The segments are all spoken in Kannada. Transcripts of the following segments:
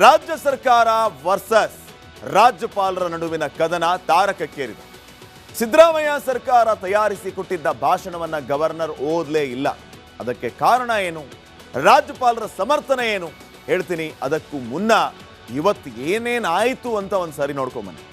ರಾಜ್ಯ ಸರ್ಕಾರ ವರ್ಸಸ್ ರಾಜ್ಯಪಾಲರ ನಡುವಿನ ಕದನ ತಾರಕಕ್ಕೇರಿದೆ. ಸಿದ್ದರಾಮಯ್ಯ ಸರ್ಕಾರ ತಯಾರಿಸಿ ಕೊಟ್ಟಿದ್ದ ಭಾಷಣವನ್ನ ಗವರ್ನರ್ ಓದಲೇ ಇಲ್ಲ. ಅದಕ್ಕೆ ಕಾರಣ ಏನು, ರಾಜ್ಯಪಾಲರ ಸಮರ್ಥನೆ ಏನು ಹೇಳ್ತೀನಿ. ಅದಕ್ಕೂ ಮುನ್ನ ಇವತ್ತು ಏನೇನಾಯಿತು ಅಂತ ಒಂದು ಸರಿ ನೋಡ್ಕೊಂಬನ್ನಿ.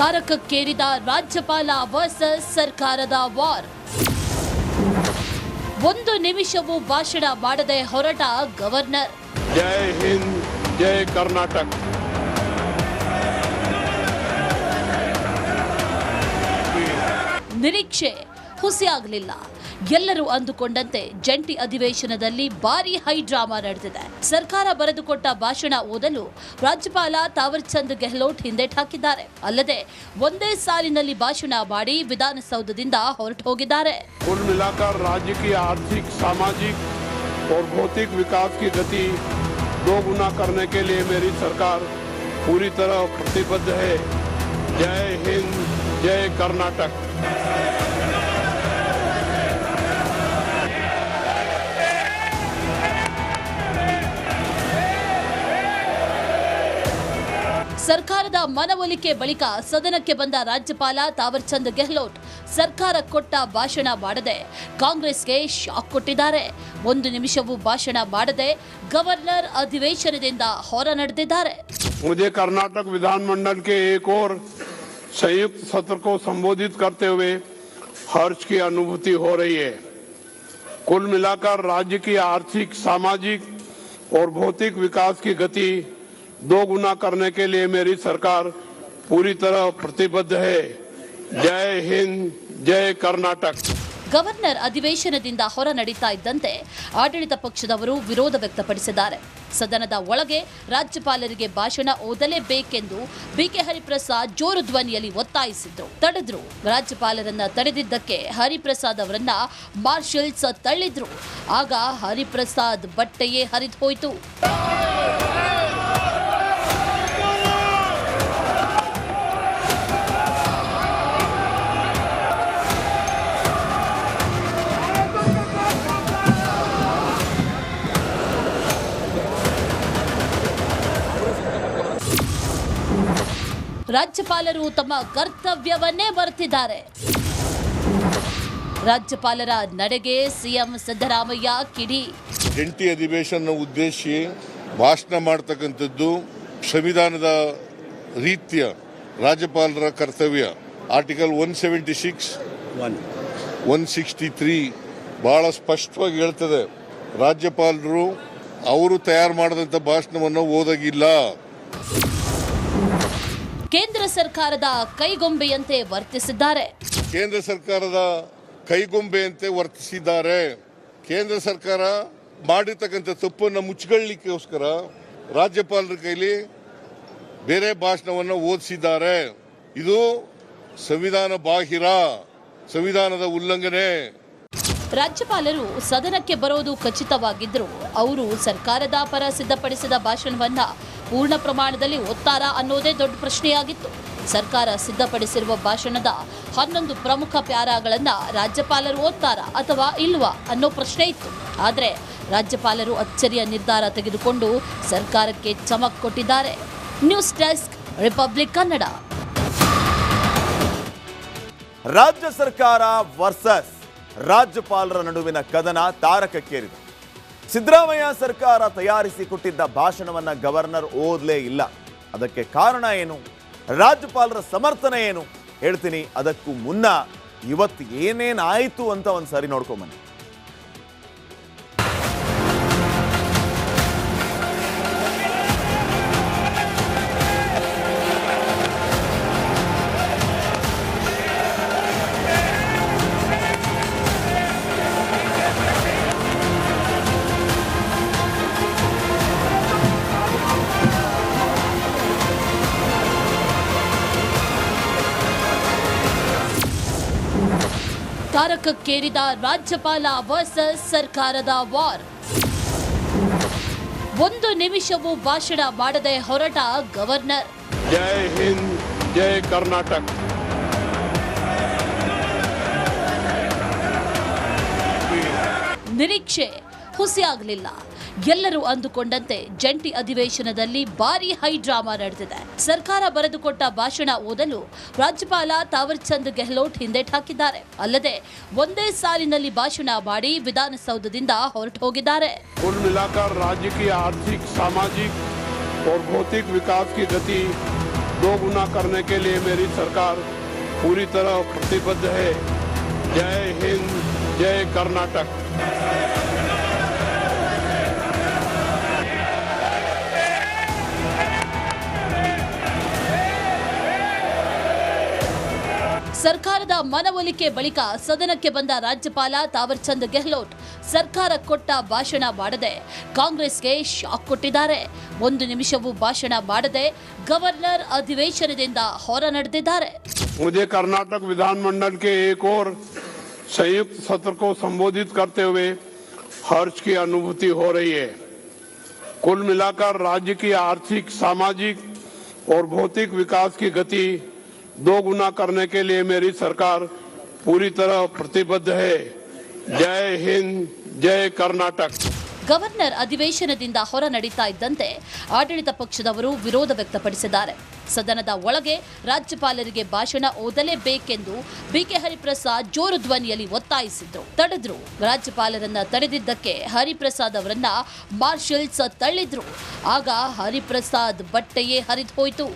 ತಾರಕಕ್ಕೇರಿದ ರಾಜ್ಯಪಾಲ ವರ್ಸಸ್ ಸರ್ಕಾರದ ವಾರ್. ಒಂದು ನಿಮಿಷವೂ ಭಾಷಣ ಮಾಡದೆ ಹೊರಟ ಗವರ್ನರ್. ಜೈ ಹಿಂದ್, ಜೈ ಕರ್ನಾಟಕ. ನಿರೀಕ್ಷೆ ಹುಸಿಯಾಗಲಿಲ್ಲ. ಎಲ್ಲರೂ ಅಂದುಕೊಂಡಂತೆ ಜಂಟಿ ಅಧಿವೇಶನದಲ್ಲಿ ಭಾರಿ ಹೈ ಡ್ರಾಮಾ ನಡೆದಿದೆ. ಸರ್ಕಾರ ಬರೆದುಕೊಟ್ಟ ಭಾಷಣ ಓದಲು ರಾಜ್ಯಪಾಲ ತಾವರ್ ಚಂದ್ ಗೆಹ್ಲೋಟ್ ಹಿಂದೇಟ್ ಹಾಕಿದ್ದಾರೆ. ಅಲ್ಲದೆ ಒಂದೇ ಸಾಲಿನಲ್ಲಿ ಭಾಷಣ ಮಾಡಿ ವಿಧಾನಸೌಧದಿಂದ ಹೊರಟು ಹೋಗಿದ್ದಾರೆ. कुल मिलाकर राज्य की आर्थिक, सामाजिक और भौतिक विकास की गति दोगुना करने के लिए मेरी सरकार पूरी तरह प्रतिबद्ध है. जय हिंद, जय कर्नाटक. ಸರ್ಕಾರದ ಮನವೊಲಿಕೆ ಬಳಿಕ ಸದನಕ್ಕೆ ಬಂದ ರಾಜ್ಯಪಾಲ ತಾವರ್ ಚಂದ್ ಗೆಹ್ಲೋಟ್ ಸರ್ಕಾರ ಕೊಟ್ಟ ಭಾಷಣ ಮಾಡದೆ ಕಾಂಗ್ರೆಸ್ಗೆ ಶಾಕ್ ಕೊಟ್ಟಿದ್ದಾರೆ. ಒಂದು ನಿಮಿಷವೂ ಭಾಷಣ ಮಾಡದೆ ಗವರ್ನರ್ ಅಧಿವೇಶನದಿಂದ ಹೊರ ನಡೆದಿದ್ದಾರೆ. मुझे कर्नाटक विधानमंडल के एक और संयुक्त सत्र को संबोधित करते हुए हर्ष की अनुभूति हो रही है. कुल मिलाकर राज्य की आर्थिक, सामाजिक और भौतिक विकास की गति दोगुना करने के लिए मेरी सरकार पूरी तरह प्रतिबद्ध है. जय हिंद, जय कर्नाटक. ಗವರ್ನರ್ ಅಧಿವೇಶನದಿಂದ ಹೊರ ನಡೀತಾ ಇದ್ದಂತೆ ಆಡಳಿತ ಪಕ್ಷದವರು ವಿರೋಧ ವ್ಯಕ್ತಪಡಿಸಿದ್ದಾರೆ. ಸದನದ ಒಳಗೆ ರಾಜ್ಯಪಾಲರಿಗೆ ಭಾಷಣ ಓದಲೇಬೇಕೆಂದು ಬಿಕೆ ಹರಿಪ್ರಸಾದ್ ಜೋರು ಧ್ವನಿಯಲ್ಲಿ ಒತ್ತಾಯಿಸಿದ್ರು. ತಡೆದ್ರು. ರಾಜ್ಯಪಾಲರನ್ನ ತಡೆದಿದ್ದಕ್ಕೆ ಹರಿಪ್ರಸಾದ್ ಅವರನ್ನ ಮಾರ್ಷಲ್ಸ್ ತಳ್ಳಿದ್ರು. ಆಗ ಹರಿಪ್ರಸಾದ್ ಬಟ್ಟೆಯೇ ಹರಿದು ಹೋಯಿತು. ರಾಜ್ಯಪಾಲರು ತಮ್ಮ ಕರ್ತವ್ಯವನ್ನೇ ಮರೆತಿದ್ದಾರೆ. ರಾಜ್ಯಪಾಲರ ನಡೆಗೆ ಸಿಎಂ ಸಿದ್ದರಾಮಯ್ಯ ಕಿಡಿ. ಜಂಟಿ ಅಧಿವೇಶನ ಉದ್ದೇಶಿಸಿ ಭಾಷಣ ಮಾಡತಕ್ಕಂಥದ್ದು ಸಂವಿಧಾನದ ರೀತಿಯ ರಾಜ್ಯಪಾಲರ ಕರ್ತವ್ಯ. ಆರ್ಟಿಕಲ್ 176, 163 ಬಹಳ ಸ್ಪಷ್ಟವಾಗಿ ಹೇಳ್ತದೆ. ರಾಜ್ಯಪಾಲರು ಅವರು ತಯಾರು ಮಾಡಿದಂಥ ಭಾಷಣವನ್ನು ಓದಾಗಿಲ್ಲ. ಕೇಂದ್ರ ಸರ್ಕಾರದ ಕೈಗೊಂಬೆಯಂತೆ ವರ್ತಿಸಿದ್ದಾರೆ. ಕೇಂದ್ರ ಸರ್ಕಾರದ ಕೈಗೊಂಬೆಯಂತೆ ವರ್ತಿಸಿದ್ದಾರೆ. ಕೇಂದ್ರ ಸರ್ಕಾರ ಮಾಡಿರ್ತಕ್ಕಂಥ ತಪ್ಪನ್ನು ಮುಚ್ಚಲಿಕ್ಕೋಸ್ಕರ ರಾಜ್ಯಪಾಲರ ಕೈಲಿ ಬೇರೆ ಭಾಷಣವನ್ನು ಓದಿಸಿದ್ದಾರೆ. ಇದು ಸಂವಿಧಾನ ಬಾಹಿರ, ಸಂವಿಧಾನದ ಉಲ್ಲಂಘನೆ. ರಾಜ್ಯಪಾಲರು ಸದನಕ್ಕೆ ಬರೋದು ಖಚಿತವಾಗಿದ್ದರೂ ಅವರು ಸರ್ಕಾರದ ಪರ ಸಿದ್ಧಪಡಿಸಿದ ಭಾಷಣವನ್ನ ಪೂರ್ಣ ಪ್ರಮಾಣದಲ್ಲಿ ಓದ್ತಾರಾ ಅನ್ನೋದೇ ದೊಡ್ಡ ಪ್ರಶ್ನೆಯಾಗಿತ್ತು. ಸರ್ಕಾರ ಸಿದ್ಧಪಡಿಸಿರುವ ಭಾಷಣದ 11 ಪ್ರಮುಖ ಪ್ಯಾರಾಗಳನ್ನ ರಾಜ್ಯಪಾಲರು ಓದ್ತಾರಾ ಅಥವಾ ಇಲ್ವಾ ಅನ್ನೋ ಪ್ರಶ್ನೆ ಇತ್ತು. ಆದರೆ ರಾಜ್ಯಪಾಲರು ಅಚ್ಚರಿಯ ನಿರ್ಧಾರ ತೆಗೆದುಕೊಂಡು ಸರ್ಕಾರಕ್ಕೆ ಚಮಕ್ ಕೊಟ್ಟಿದ್ದಾರೆ. News desk, republic Kannada. ರಾಜ್ಯ ಸರ್ಕಾರ ವರ್ಸಸ್ ರಾಜ್ಯಪಾಲರ ನಡುವಿನ ಕದನ ತಾರಕಕ್ಕೇರಿದೆ. ಸಿದ್ದರಾಮಯ್ಯ ಸರ್ಕಾರ ತಯಾರಿಸಿ ಕೊಟ್ಟಿದ್ದ ಭಾಷಣವನ್ನ ಗವರ್ನರ್ ಓದಲೇ ಇಲ್ಲ. ಅದಕ್ಕೆ ಕಾರಣ ಏನು, ರಾಜ್ಯಪಾಲರ ಸಮರ್ಥನೆ ಏನು ಹೇಳ್ತೀನಿ. ಅದಕ್ಕೂ ಮುನ್ನ ಇವತ್ತು ಏನೇನಾಯಿತು ಅಂತ ಒಂದು ಸರಿ ನೋಡ್ಕೊಂಬನ್ನಿ. ತಾರಕಕ್ಕೇರಿದ ರಾಜ್ಯಪಾಲ ವರ್ಸಸ್ ಸರ್ಕಾರದ ವಾರ್. ಒಂದು ನಿಮಿಷವೂ ಭಾಷಣ ಮಾಡದೆ ಹೊರಟ ಗವರ್ನರ್. जय हिंद, जय कर्नाटक. ನಿರೀಕ್ಷೆ ಹುಸಿಯಾಗಲಿಲ್ಲ. ಎಲ್ಲರೂ ಅಂದುಕೊಂಡಂತೆ ಜಂಟಿ ಅಧಿವೇಶನದಲ್ಲಿ ಭಾರಿ ಹೈ ಡ್ರಾಮಾ ನಡೆದಿದೆ. ಸರ್ಕಾರ ಬರೆದುಕೊಟ್ಟ ಭಾಷಣ ಓದಲು ರಾಜ್ಯಪಾಲ ತಾವರ್ ಚಂದ್ ಗೆಹ್ಲೋಟ್ ಹಿಂದೇಟ್ ಹಾಕಿದ್ದಾರೆ. ಅಲ್ಲದೆ ಒಂದೇ ಸಾಲಿನಲ್ಲಿ ಭಾಷಣ ಮಾಡಿ ವಿಧಾನಸೌಧದಿಂದ ಹೊರಟು ಹೋಗಿದ್ದಾರೆ. कुल मिलाकर राज्य की आर्थिक, सामाजिक और भौतिक विकास की गति दोगुना करने के लिए मेरी सरकार पूरी तरह प्रतिबद्ध है. जय हिंद, जय कर्नाटक. ಸರ್ಕಾರದ ಮನವೊಲಿಕೆ ಬಳಿಕ ಸದನಕ್ಕೆ ಬಂದ ರಾಜ್ಯಪಾಲ ತಾವರ್ ಚಂದ್ ಗೆಹ್ಲೋಟ್ ಸರ್ಕಾರ ಕೊಟ್ಟ ಭಾಷಣ ಮಾಡದೆ ಕಾಂಗ್ರೆಸ್ಗೆ ಶಾಕ್ ಕೊಟ್ಟಿದ್ದಾರೆ. ಒಂದು ನಿಮಿಷವೂ ಭಾಷಣ ಮಾಡದೆ ಗವರ್ನರ್ ಅಧಿವೇಶನದಿಂದ ಹೊರ ನಡೆದಿದ್ದಾರೆ. मुझे कर्नाटक विधानमंडल के एक और संयुक्त सत्र को संबोधित करते हुए हर्ष की अनुभूति हो रही है. कुल मिलाकर राज्य की आर्थिक, सामाजिक और भौतिक विकास की गति दोगुना करने के लिए मेरी सरकार पूरी तरह प्रतिबद्ध है. जय हिंद, जय कर्नाटक. ಗವರ್ನರ್ ಅಧಿವೇಶನದಿಂದ ಹೊರ ನಡೀತಾ ಇದ್ದಂತೆ ಆಡಳಿತ ಪಕ್ಷದವರು ವಿರೋಧ ವ್ಯಕ್ತಪಡಿಸಿದ್ದಾರೆ. ಸದನದ ಒಳಗೆ ರಾಜ್ಯಪಾಲರಿಗೆ ಭಾಷಣ ಓದಲೇಬೇಕೆಂದು ಬಿಕೆ ಹರಿಪ್ರಸಾದ್ ಜೋರು ಧ್ವನಿಯಲ್ಲಿ ಒತ್ತಾಯಿಸಿದ್ರು. ತಡೆದ್ರು. ರಾಜ್ಯಪಾಲರನ್ನ ತಡೆದಿದ್ದಕ್ಕೆ ಹರಿಪ್ರಸಾದ್ ಅವರನ್ನ ಮಾರ್ಷಲ್ಸ್ ತಳ್ಳಿದ್ರು. ಆಗ ಹರಿಪ್ರಸಾದ್ ಬಟ್ಟೆಯೇ ಹರಿದು ಹೋಯಿತು.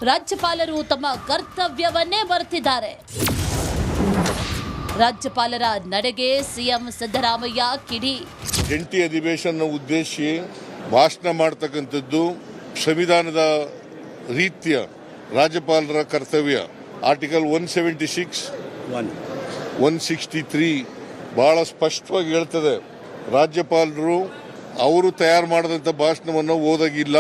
ರಾಜ್ಯಪಾಲರು ತಮ್ಮ ಕರ್ತವ್ಯವನ್ನೇ ಮರೆತಿದ್ದಾರೆ. ರಾಜ್ಯಪಾಲರ ನಡೆಗೆ ಸಿಎಂ ಸಿದ್ದರಾಮಯ್ಯ ಕಿಡಿ. ಜಂಟಿ ಅಧಿವೇಶನ ಉದ್ದೇಶಿಸಿ ಭಾಷಣ ಮಾಡತಕ್ಕಂಥದ್ದು ಸಂವಿಧಾನದ ರೀತಿಯ ರಾಜ್ಯಪಾಲರ ಕರ್ತವ್ಯ. ಆರ್ಟಿಕಲ್ 176, 163 ಬಹಳ ಸ್ಪಷ್ಟವಾಗಿ ಹೇಳ್ತದೆ. ರಾಜ್ಯಪಾಲರು ಅವರು ತಯಾರು ಮಾಡಿದಂಥ ಭಾಷಣವನ್ನು ಓದಾಗಿಲ್ಲ.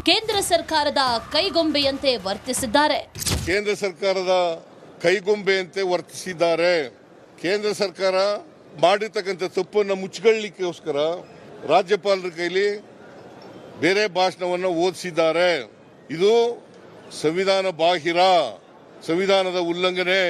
ಕೇಂದ್ರ ಸರ್ಕಾರದ ಕೈಗೊಂಬೆಯಂತೆ ವರ್ತಿಸಿದ್ದಾರೆ. ಕೇಂದ್ರ ಸರ್ಕಾರದ ಕೈಗೊಂಬೆಯಂತೆ ವರ್ತಿಸಿದ್ದಾರೆ. ಕೇಂದ್ರ ಸರ್ಕಾರ ಮಾಡಿರ್ತಕ್ಕಂಥ ತಪ್ಪನ್ನು ಮುಚ್ಚಿಕೊಳ್ಳಲಿಕ್ಕೋಸ್ಕರ ರಾಜ್ಯಪಾಲರ ಕೈಲಿ ಬೇರೆ ಭಾಷಣವನ್ನು ಓದಿಸಿದ್ದಾರೆ. ಇದು ಸಂವಿಧಾನ ಬಾಹಿರ, ಸಂವಿಧಾನದ ಉಲ್ಲಂಘನೆ.